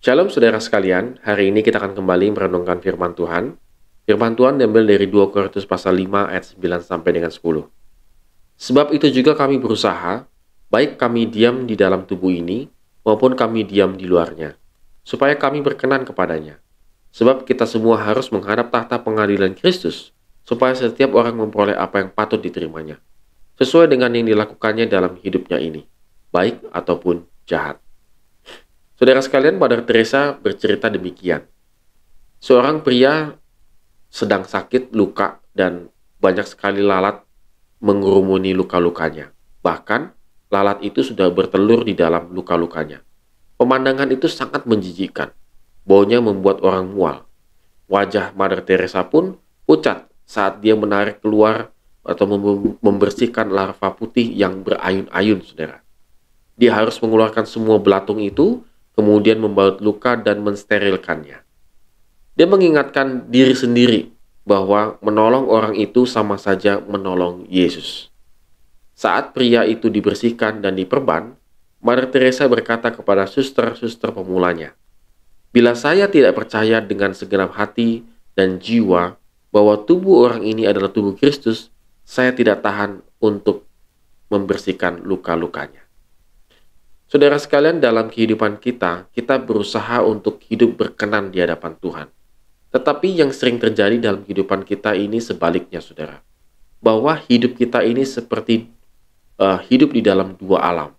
Shalom saudara sekalian, hari ini kita akan kembali merenungkan firman Tuhan. Firman Tuhan diambil dari 2 Korintus pasal 5 ayat 9 sampai dengan 10. Sebab itu juga kami berusaha, baik kami diam di dalam tubuh ini, maupun kami diam di luarnya, supaya kami berkenan kepadanya. Sebab kita semua harus menghadap tahta pengadilan Kristus, supaya setiap orang memperoleh apa yang patut diterimanya, sesuai dengan yang dilakukannya dalam hidupnya ini, baik ataupun jahat. Saudara sekalian, Mother Teresa bercerita demikian. Seorang pria sedang sakit, luka, dan banyak sekali lalat mengurumuni luka-lukanya. Bahkan, lalat itu sudah bertelur di dalam luka-lukanya. Pemandangan itu sangat menjijikkan. Baunya membuat orang mual. Wajah Mother Teresa pun pucat saat dia menarik keluar atau membersihkan larva putih yang berayun-ayun, saudara. Dia harus mengeluarkan semua belatung itu, kemudian membaut luka dan mensterilkannya. Dia mengingatkan diri sendiri bahwa menolong orang itu sama saja menolong Yesus. Saat pria itu dibersihkan dan diperban, Mother Teresa berkata kepada suster-suster pemulanya, "Bila saya tidak percaya dengan segenap hati dan jiwa bahwa tubuh orang ini adalah tubuh Kristus, saya tidak tahan untuk membersihkan luka-lukanya." Saudara sekalian, dalam kehidupan kita berusaha untuk hidup berkenan di hadapan Tuhan. Tetapi yang sering terjadi dalam kehidupan kita ini sebaliknya, saudara. Bahwa hidup kita ini seperti hidup di dalam dua alam.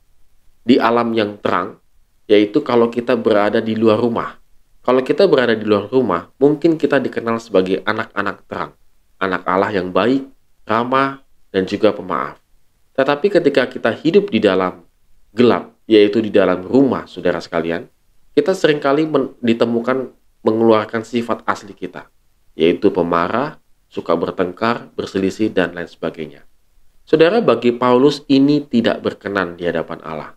Di alam yang terang, yaitu kalau kita berada di luar rumah. Kalau kita berada di luar rumah, mungkin kita dikenal sebagai anak-anak terang. Anak Allah yang baik, ramah, dan juga pemaaf. Tetapi ketika kita hidup di dalam gelap, yaitu di dalam rumah, saudara sekalian, kita seringkali ditemukan mengeluarkan sifat asli kita, yaitu pemarah, suka bertengkar, berselisih, dan lain sebagainya. Saudara, bagi Paulus ini tidak berkenan di hadapan Allah.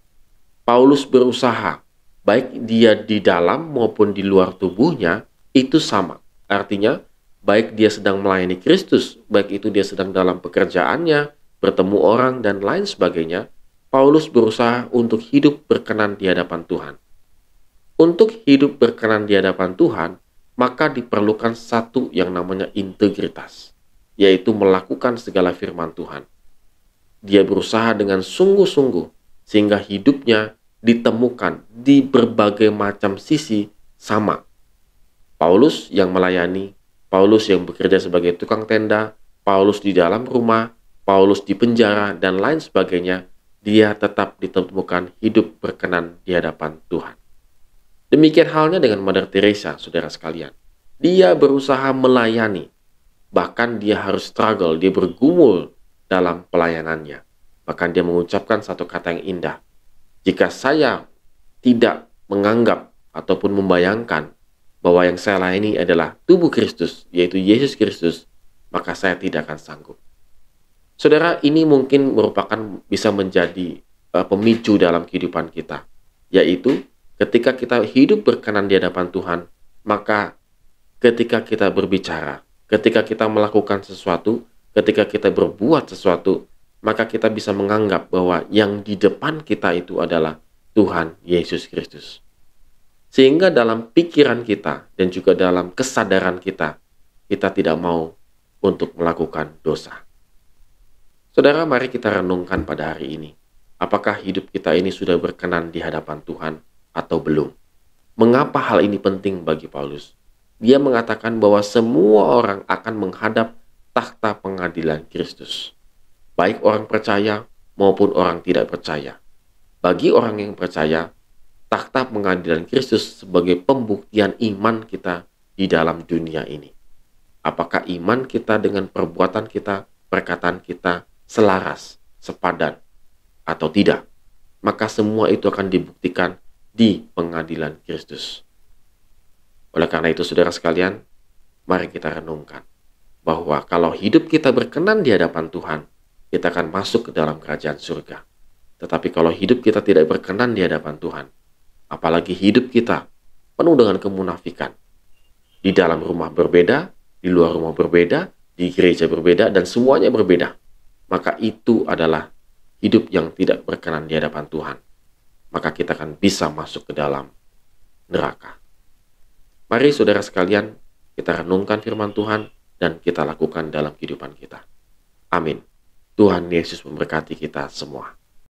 Paulus berusaha, baik dia di dalam maupun di luar tubuhnya, itu sama. Artinya, baik dia sedang melayani Kristus, baik itu dia sedang dalam pekerjaannya, bertemu orang, dan lain sebagainya, Paulus berusaha untuk hidup berkenan di hadapan Tuhan. Untuk hidup berkenan di hadapan Tuhan, maka diperlukan satu yang namanya integritas, yaitu melakukan segala firman Tuhan. Dia berusaha dengan sungguh-sungguh, sehingga hidupnya ditemukan di berbagai macam sisi sama. Paulus yang melayani, Paulus yang bekerja sebagai tukang tenda, Paulus di dalam rumah, Paulus di penjara, dan lain sebagainya, dia tetap ditemukan hidup berkenan di hadapan Tuhan. Demikian halnya dengan Mother Teresa, saudara sekalian. Dia berusaha melayani, bahkan dia harus struggle, dia bergumul dalam pelayanannya. Bahkan dia mengucapkan satu kata yang indah, "Jika saya tidak menganggap ataupun membayangkan bahwa yang saya layani adalah tubuh Kristus, yaitu Yesus Kristus, maka saya tidak akan sanggup." Saudara, ini mungkin merupakan bisa menjadi pemicu dalam kehidupan kita, yaitu ketika kita hidup berkenan di hadapan Tuhan, maka ketika kita berbicara, ketika kita melakukan sesuatu, ketika kita berbuat sesuatu, maka kita bisa menganggap bahwa yang di depan kita itu adalah Tuhan Yesus Kristus. Sehingga dalam pikiran kita dan juga dalam kesadaran kita tidak mau untuk melakukan dosa. Saudara, mari kita renungkan pada hari ini. Apakah hidup kita ini sudah berkenan di hadapan Tuhan atau belum? Mengapa hal ini penting bagi Paulus? Dia mengatakan bahwa semua orang akan menghadap takhta pengadilan Kristus. Baik orang percaya maupun orang tidak percaya. Bagi orang yang percaya, takhta pengadilan Kristus sebagai pembuktian iman kita di dalam dunia ini. Apakah iman kita dengan perbuatan kita, perkataan kita, selaras, sepadan, atau tidak, maka semua itu akan dibuktikan di pengadilan Kristus. Oleh karena itu, saudara sekalian, mari kita renungkan bahwa kalau hidup kita berkenan di hadapan Tuhan, kita akan masuk ke dalam kerajaan surga. Tetapi kalau hidup kita tidak berkenan di hadapan Tuhan, apalagi hidup kita penuh dengan kemunafikan, di dalam rumah berbeda, di luar rumah berbeda, di gereja berbeda, dan semuanya berbeda, maka itu adalah hidup yang tidak berkenan di hadapan Tuhan. Maka kita akan bisa masuk ke dalam neraka. Mari saudara sekalian, kita renungkan firman Tuhan dan kita lakukan dalam kehidupan kita. Amin. Tuhan Yesus memberkati kita semua.